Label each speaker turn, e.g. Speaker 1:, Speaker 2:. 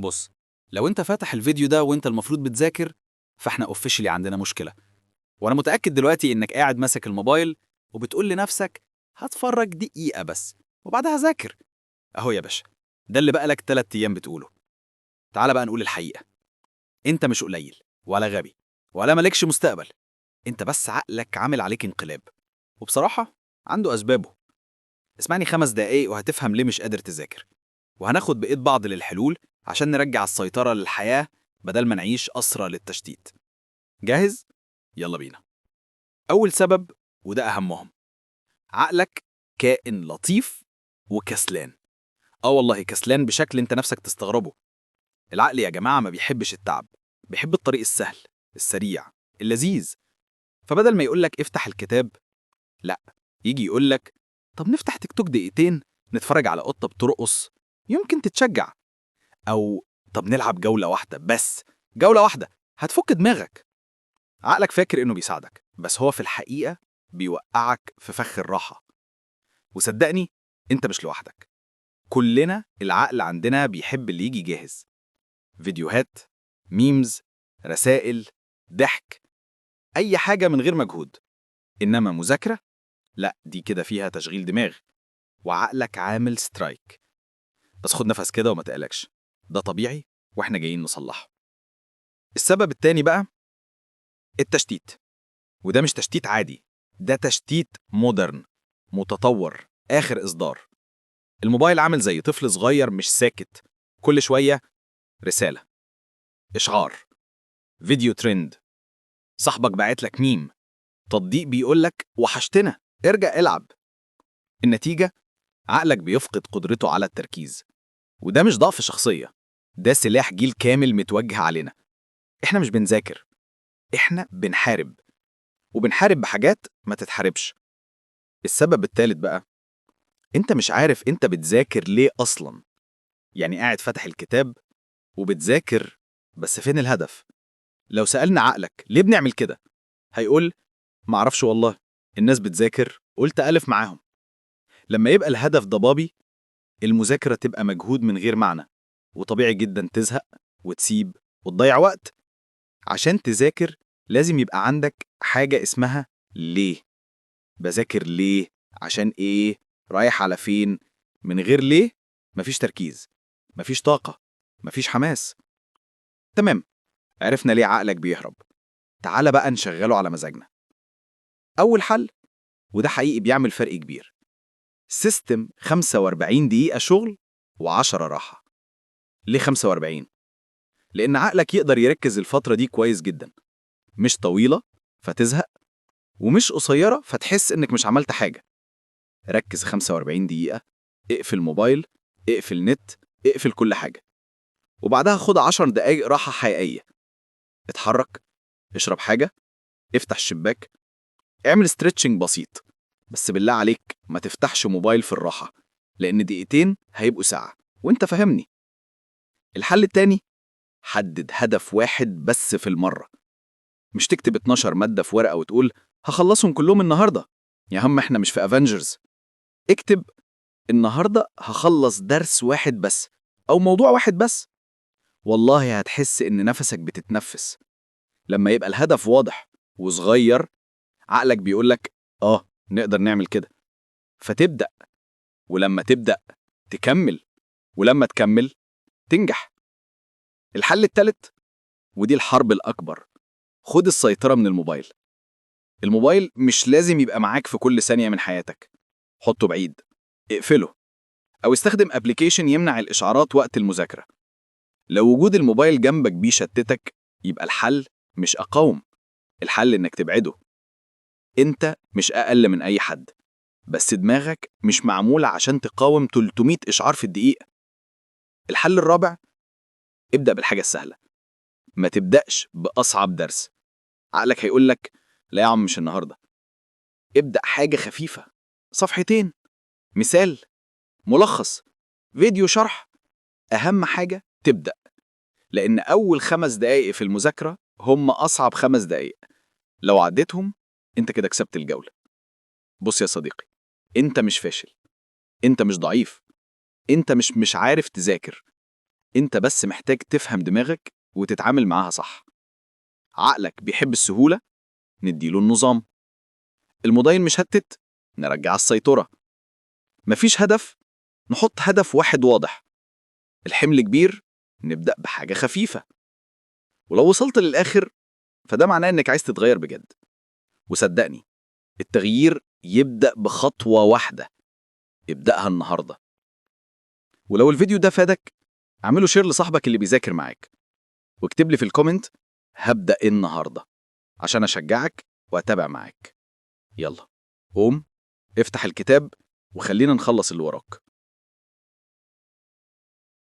Speaker 1: بص، لو انت فاتح الفيديو ده وانت المفروض بتذاكر، فاحنا اوفيشلي عندنا مشكلة. وانا متأكد دلوقتي انك قاعد ماسك الموبايل وبتقول لنفسك هتفرج دقيقة بس وبعدها ذاكر. اهو يا باشا، ده اللي بقالك 3 ايام بتقوله. تعال بقى نقول الحقيقة. انت مش قليل ولا غبي ولا مالكش مستقبل. انت بس عقلك عامل عليك انقلاب، وبصراحة عنده اسبابه. اسمعني 5 دقايق وهتفهم ليه مش قادر تذاكر، وهناخد بإيد بعض للحلول عشان نرجع السيطرة للحياة بدل ما نعيش أسرى للتشتيت. جاهز؟ يلا بينا. أول سبب، وده أهمهم، عقلك كائن لطيف وكسلان. والله كسلان بشكل انت نفسك تستغربه. العقل يا جماعة ما بيحبش التعب، بيحب الطريق السهل، السريع، اللذيذ. فبدل ما يقولك افتح الكتاب، لا، يجي يقولك طب نفتح تيك توك دقيقتين، نتفرج على قطة بترقص، يمكن تتشجع. أو طب نلعب جولة واحدة بس، جولة واحدة هتفك دماغك. عقلك فاكر إنه بيساعدك، بس هو في الحقيقة بيوقعك في فخ الراحة. وصدقني، أنت مش لوحدك. كلنا العقل عندنا بيحب اللي يجي جاهز. فيديوهات، ميمز، رسائل، ضحك، أي حاجة من غير مجهود. إنما مذاكرة، لا، دي كده فيها تشغيل دماغ، وعقلك عامل سترايك. بس خد نفس كده وما تقلقش، ده طبيعي واحنا جايين نصلحه. السبب التاني بقى، التشتيت. وده مش تشتيت عادي، ده تشتيت مودرن، متطور، آخر إصدار. الموبايل عامل زي طفل صغير مش ساكت، كل شوية رسالة، إشعار، فيديو ترند، صاحبك باعت لك ميم، تطبيق بيقول لك وحشتنا، ارجع العب. النتيجة، عقلك بيفقد قدرته على التركيز. وده مش ضعف شخصية، ده سلاح جيل كامل متوجه علينا. احنا مش بنذاكر، احنا بنحارب، وبنحارب بحاجات ما تتحاربش. السبب التالت بقى، انت مش عارف انت بتذاكر ليه اصلا. يعني قاعد فاتح الكتاب وبتذاكر، بس فين الهدف؟ لو سألنا عقلك ليه بنعمل كده، هيقول معرفش والله، الناس بتذاكر قلت ألف معاهم. لما يبقى الهدف ضبابي، المذاكرة تبقى مجهود من غير معنى، وطبيعي جدا تزهق وتسيب وتضيع وقت. عشان تذاكر لازم يبقى عندك حاجة اسمها ليه. بذاكر ليه؟ عشان ايه؟ رايح على فين؟ من غير ليه مفيش تركيز، مفيش طاقة، مفيش حماس. تمام، عرفنا ليه عقلك بيهرب. تعال بقى نشغله على مزاجنا. أول حل، وده حقيقي بيعمل فرق كبير، سيستم 45 دقيقة شغل و10 راحة. ليه 45؟ لأن عقلك يقدر يركز الفترة دي كويس جدا، مش طويلة فتزهق، ومش قصيرة فتحس إنك مش عملت حاجة. ركز 45 دقيقة، اقفل موبايل، اقفل نت، اقفل كل حاجة، وبعدها خد 10 دقايق راحة حقيقية. اتحرك، اشرب حاجة، افتح الشباك، اعمل ستريتشنج بسيط. بس بالله عليك ما تفتحش موبايل في الراحة، لأن دقيقتين هيبقوا ساعة، وانت فهمني. الحل التاني، حدد هدف واحد بس في المرة. مش تكتب 12 مادة في ورقة وتقول هخلصهم كلهم النهاردة. يا هم احنا مش في افنجرز. اكتب النهاردة هخلص درس واحد بس، أو موضوع واحد بس. والله هتحس إن نفسك بتتنفس. لما يبقى الهدف واضح وصغير، عقلك بيقولك نقدر نعمل كده، فتبدأ. ولما تبدأ تكمل، ولما تكمل تنجح. الحل التالت، ودي الحرب الأكبر، خد السيطرة من الموبايل. الموبايل مش لازم يبقى معاك في كل ثانية من حياتك. حطه بعيد، اقفله، أو استخدم ابلكيشن يمنع الإشعارات وقت المذاكرة. لو وجود الموبايل جنبك بيشتتك، يبقى الحل مش أقاوم، الحل إنك تبعده. أنت مش أقل من أي حد، بس دماغك مش معمولة عشان تقاوم 300 إشعار في الدقيقة. الحل الرابع، ابدأ بالحاجة السهلة، ما تبدأش بأصعب درس. عقلك هيقولك لا يا عم مش النهاردة. ابدأ حاجة خفيفة، صفحتين، مثال، ملخص، فيديو شرح. أهم حاجة تبدأ، لأن أول 5 دقايق في المذاكرة هم أصعب 5 دقايق. لو عديتهم، انت كده كسبت الجولة. بص يا صديقي، انت مش فاشل، انت مش ضعيف، انت مش عارف تذاكر، أنت بس محتاج تفهم دماغك وتتعامل معاها صح. عقلك بيحب السهولة، نديله النظام. الموبايل مشتت، نرجع السيطرة. مفيش هدف، نحط هدف واحد واضح. الحمل كبير، نبدأ بحاجة خفيفة. ولو وصلت للآخر فده معناه إنك عايز تتغير بجد. وصدقني، التغيير يبدأ بخطوة واحدة، ابدأها النهاردة. ولو الفيديو ده فادك، اعمله شير لصاحبك اللي بيذاكر معاك، واكتب لي في الكومنت هبدأ إيه النهاردة، عشان أشجعك وأتابع معاك. يلا، قوم، افتح الكتاب وخلينا نخلص اللي وراك.